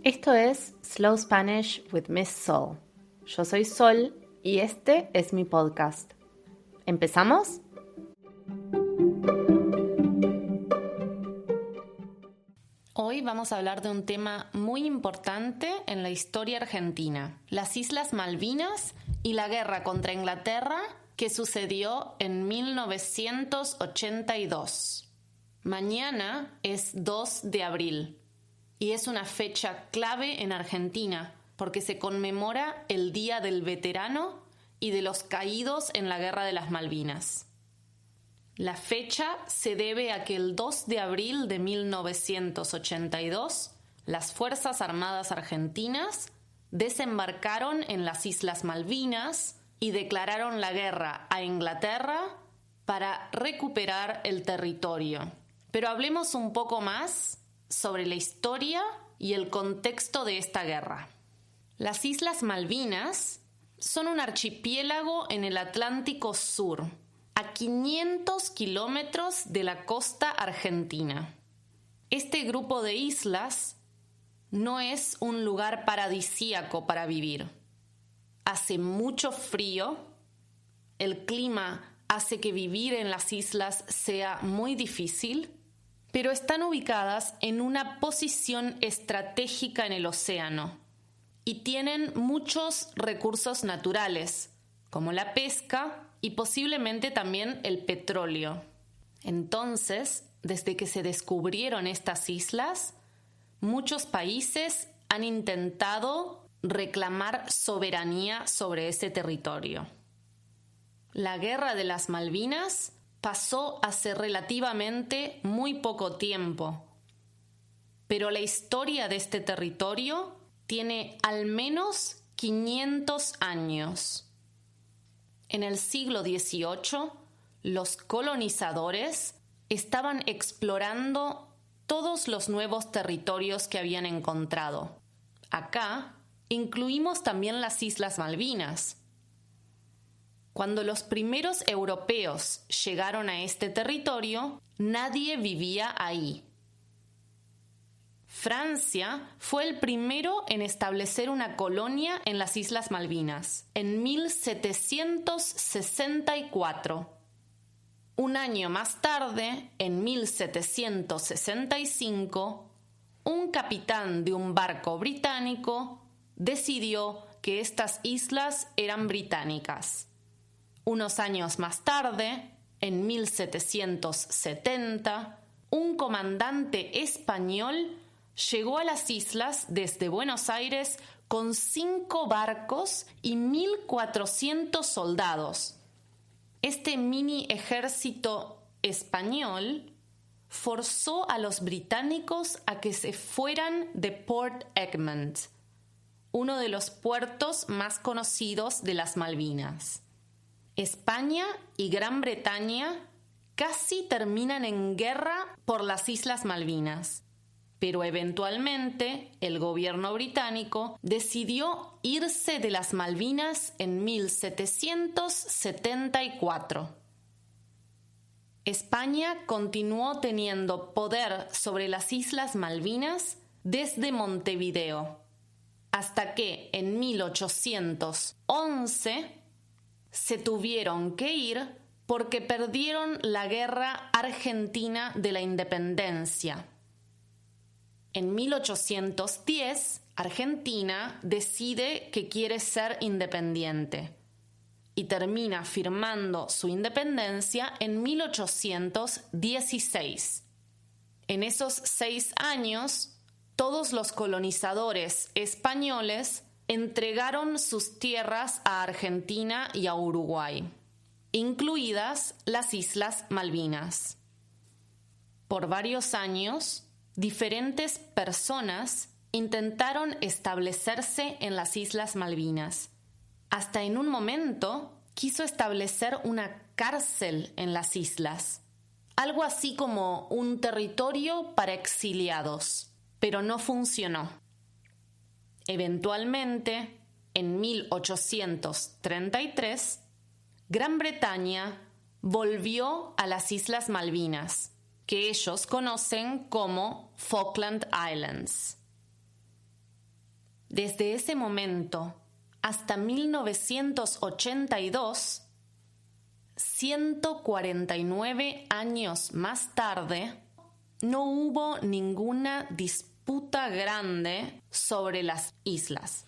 Esto es Slow Spanish with Miss Sol. Yo soy Sol y este es mi podcast. ¿Empezamos? Hoy vamos a hablar de un tema muy importante en la historia argentina, las Islas Malvinas y la guerra contra Inglaterra que sucedió en 1982. Mañana es 2 de abril. Y es una fecha clave en Argentina porque se conmemora el Día del Veterano y de los caídos en la Guerra de las Malvinas. La fecha se debe a que el 2 de abril de 1982 las Fuerzas Armadas Argentinas desembarcaron en las Islas Malvinas y declararon la guerra a Inglaterra para recuperar el territorio. Pero hablemos un poco más sobre la historia y el contexto de esta guerra. Las Islas Malvinas son un archipiélago en el Atlántico Sur, a 500 kilómetros de la costa argentina. Este grupo de islas no es un lugar paradisíaco para vivir. Hace mucho frío, el clima hace que vivir en las islas sea muy difícil, pero están ubicadas en una posición estratégica en el océano y tienen muchos recursos naturales, como la pesca y posiblemente también el petróleo. Entonces, desde que se descubrieron estas islas, muchos países han intentado reclamar soberanía sobre ese territorio. La Guerra de las Malvinas pasó hace relativamente muy poco tiempo, pero la historia de este territorio tiene al menos 500 años. En el siglo XVIII, los colonizadores estaban explorando todos los nuevos territorios que habían encontrado. Acá incluimos también las Islas Malvinas. Cuando los primeros europeos llegaron a este territorio, nadie vivía ahí. Francia fue el primero en establecer una colonia en las Islas Malvinas, en 1764. Un año más tarde, en 1765, un capitán de un barco británico decidió que estas islas eran británicas. Unos años más tarde, en 1770, un comandante español llegó a las islas desde Buenos Aires con 5 barcos y 1.400 soldados. Este mini ejército español forzó a los británicos a que se fueran de Port Egmont, uno de los puertos más conocidos de las Malvinas. España y Gran Bretaña casi terminan en guerra por las Islas Malvinas, pero eventualmente el gobierno británico decidió irse de las Malvinas en 1774. España continuó teniendo poder sobre las Islas Malvinas desde Montevideo, hasta que en 1811 se tuvieron que ir porque perdieron la Guerra Argentina de la Independencia. En 1810, Argentina decide que quiere ser independiente y termina firmando su independencia en 1816. En esos 6 años, todos los colonizadores españoles entregaron sus tierras a Argentina y a Uruguay, incluidas las Islas Malvinas. Por varios años, diferentes personas intentaron establecerse en las Islas Malvinas. Hasta en un momento quiso establecer una cárcel en las islas, algo así como un territorio para exiliados, pero no funcionó. Eventualmente, en 1833, Gran Bretaña volvió a las Islas Malvinas, que ellos conocen como Falkland Islands. Desde ese momento hasta 1982, 149 años más tarde, no hubo ninguna disputa grande sobre las islas,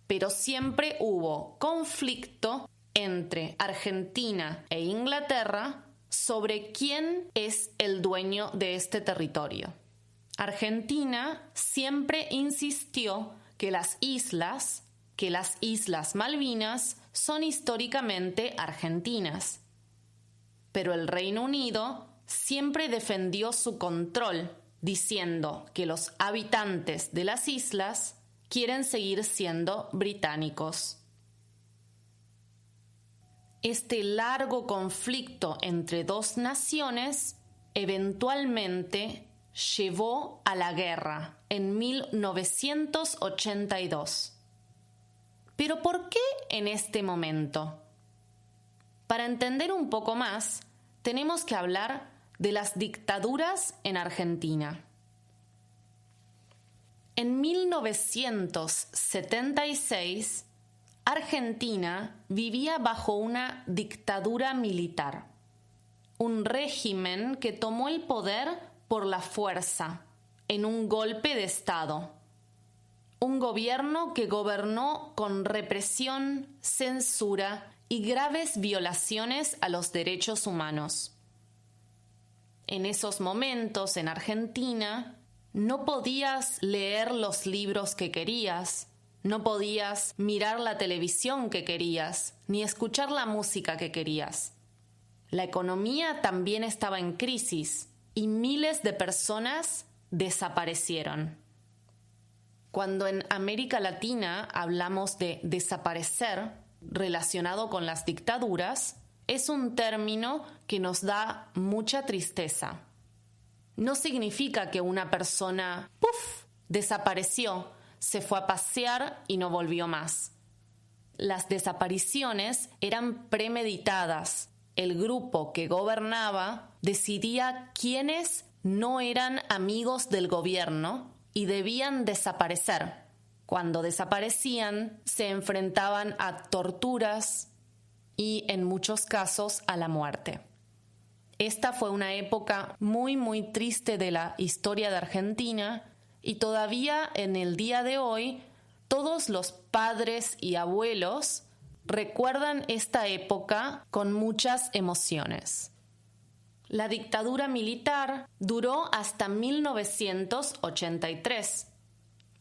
pero siempre hubo conflicto entre Argentina e Inglaterra sobre quién es el dueño de este territorio. Argentina siempre insistió que las islas Malvinas son históricamente argentinas, pero el Reino Unido siempre defendió su control, diciendo que los habitantes de las islas quieren seguir siendo británicos. Este largo conflicto entre dos naciones eventualmente llevó a la guerra en 1982. ¿Pero por qué en este momento? Para entender un poco más, tenemos que hablar de las dictaduras en Argentina. En 1976, Argentina vivía bajo una dictadura militar, un régimen que tomó el poder por la fuerza, en un golpe de Estado. Un gobierno que gobernó con represión, censura y graves violaciones a los derechos humanos. En esos momentos, en Argentina, no podías leer los libros que querías, no podías mirar la televisión que querías, ni escuchar la música que querías. La economía también estaba en crisis y miles de personas desaparecieron. Cuando en América Latina hablamos de desaparecer relacionado con las dictaduras, es un término que nos da mucha tristeza. No significa que una persona, ¡puf!, desapareció, se fue a pasear y no volvió más. Las desapariciones eran premeditadas. El grupo que gobernaba decidía quiénes no eran amigos del gobierno y debían desaparecer. Cuando desaparecían, se enfrentaban a torturas y, en muchos casos, a la muerte. Esta fue una época muy triste de la historia de Argentina y todavía en el día de hoy todos los padres y abuelos recuerdan esta época con muchas emociones. La dictadura militar duró hasta 1983,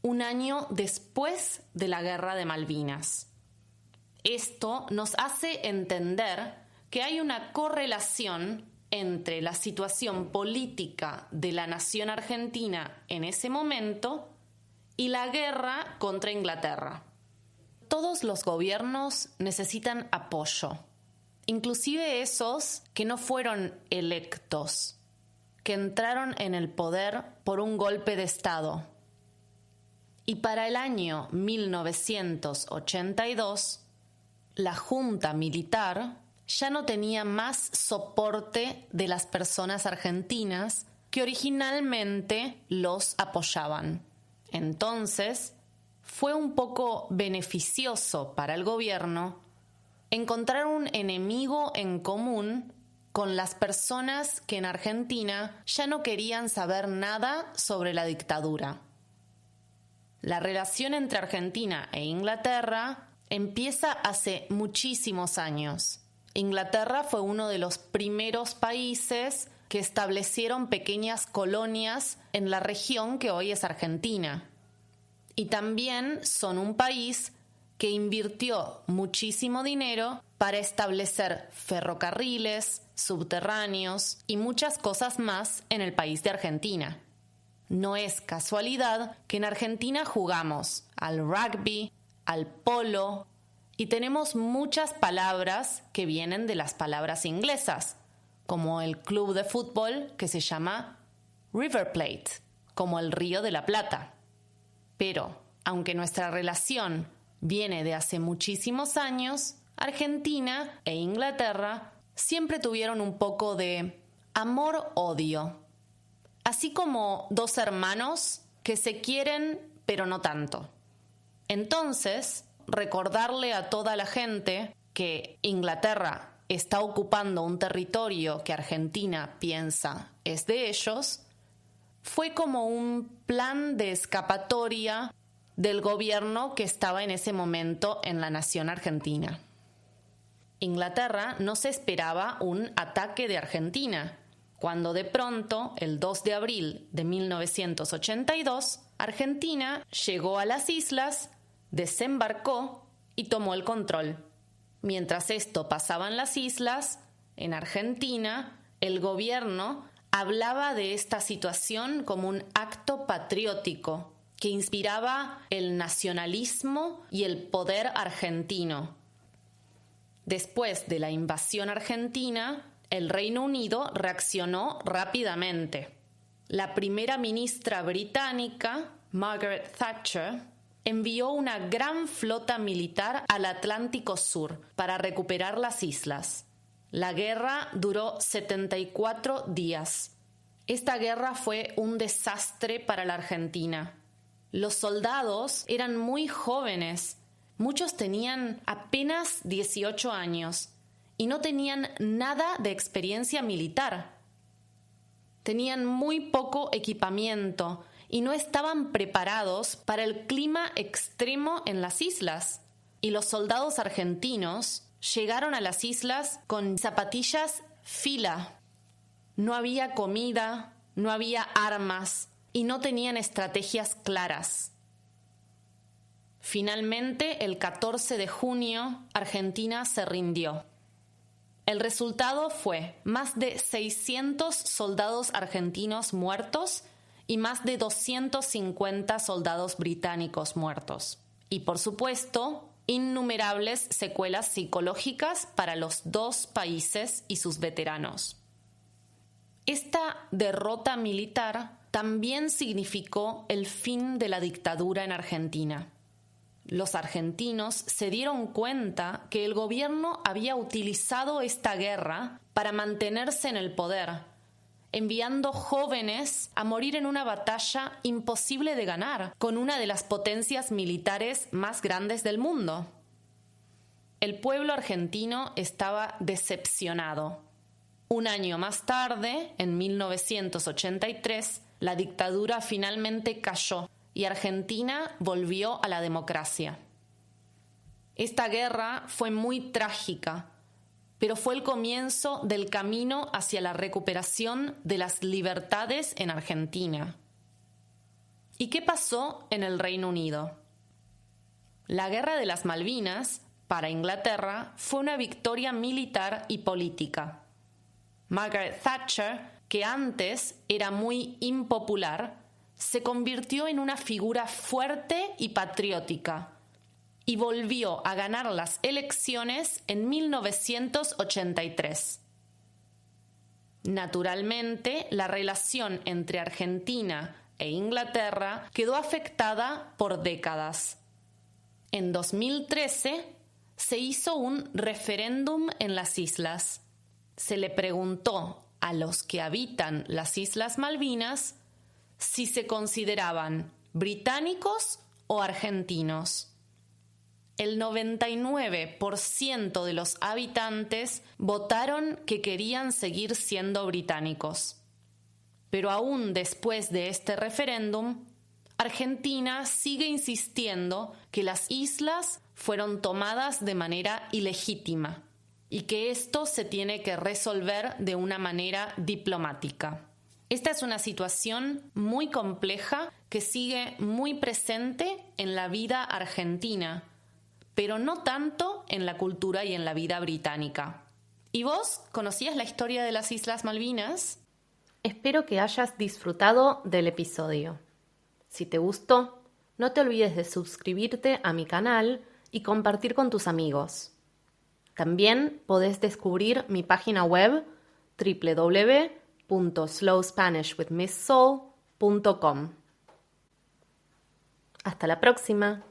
un año después de la Guerra de Malvinas. Esto nos hace entender que hay una correlación entre la situación política de la nación argentina en ese momento y la guerra contra Inglaterra. Todos los gobiernos necesitan apoyo, inclusive esos que no fueron electos, que entraron en el poder por un golpe de Estado. Y para el año 1982, la Junta Militar ya no tenía más soporte de las personas argentinas que originalmente los apoyaban. Entonces, fue un poco beneficioso para el gobierno encontrar un enemigo en común con las personas que en Argentina ya no querían saber nada sobre la dictadura. La relación entre Argentina e Inglaterra empieza hace muchísimos años. Inglaterra fue uno de los primeros países que establecieron pequeñas colonias en la región que hoy es Argentina. Y también son un país que invirtió muchísimo dinero para establecer ferrocarriles, subterráneos y muchas cosas más en el país de Argentina. No es casualidad que en Argentina jugamos al rugby, al polo, y tenemos muchas palabras que vienen de las palabras inglesas, como el club de fútbol que se llama River Plate, como el Río de la Plata. Pero, aunque nuestra relación viene de hace muchísimos años, Argentina e Inglaterra siempre tuvieron un poco de amor-odio, así como dos hermanos que se quieren pero no tanto. Entonces, recordarle a toda la gente que Inglaterra está ocupando un territorio que Argentina piensa es de ellos, fue como un plan de escapatoria del gobierno que estaba en ese momento en la nación argentina. Inglaterra no se esperaba un ataque de Argentina, cuando de pronto, el 2 de abril de 1982, Argentina llegó a las islas, desembarcó y tomó el control. Mientras esto pasaba en las islas, en Argentina, el gobierno hablaba de esta situación como un acto patriótico que inspiraba el nacionalismo y el poder argentino. Después de la invasión argentina, el Reino Unido reaccionó rápidamente. La primera ministra británica, Margaret Thatcher, envió una gran flota militar al Atlántico Sur para recuperar las islas. La guerra duró 74 días. Esta guerra fue un desastre para la Argentina. Los soldados eran muy jóvenes, muchos tenían apenas 18 años y no tenían nada de experiencia militar. Tenían muy poco equipamiento y no estaban preparados para el clima extremo en las islas. Y los soldados argentinos llegaron a las islas con zapatillas Fila. No había comida, no había armas y no tenían estrategias claras. Finalmente, el 14 de junio, Argentina se rindió. El resultado fue más de 600 soldados argentinos muertos y más de 250 soldados británicos muertos. Y por supuesto, innumerables secuelas psicológicas para los dos países y sus veteranos. Esta derrota militar también significó el fin de la dictadura en Argentina. Los argentinos se dieron cuenta que el gobierno había utilizado esta guerra para mantenerse en el poder, enviando jóvenes a morir en una batalla imposible de ganar con una de las potencias militares más grandes del mundo. El pueblo argentino estaba decepcionado. Un año más tarde, en 1983, la dictadura finalmente cayó y Argentina volvió a la democracia. Esta guerra fue muy trágica, pero fue el comienzo del camino hacia la recuperación de las libertades en Argentina. ¿Y qué pasó en el Reino Unido? La Guerra de las Malvinas, para Inglaterra, fue una victoria militar y política. Margaret Thatcher, que antes era muy impopular, se convirtió en una figura fuerte y patriótica y volvió a ganar las elecciones en 1983. Naturalmente, la relación entre Argentina e Inglaterra quedó afectada por décadas. En 2013 se hizo un referéndum en las islas. Se le preguntó a los que habitan las Islas Malvinas si se consideraban británicos o argentinos. El 99% de los habitantes votaron que querían seguir siendo británicos. Pero aún después de este referéndum, Argentina sigue insistiendo que las islas fueron tomadas de manera ilegítima y que esto se tiene que resolver de una manera diplomática. Esta es una situación muy compleja que sigue muy presente en la vida argentina, pero no tanto en la cultura y en la vida británica. ¿Y vos conocías la historia de las Islas Malvinas? Espero que hayas disfrutado del episodio. Si te gustó, no te olvides de suscribirte a mi canal y compartir con tus amigos. También podés descubrir mi página web www.slowspanishwithmisssoul.com. Hasta la próxima.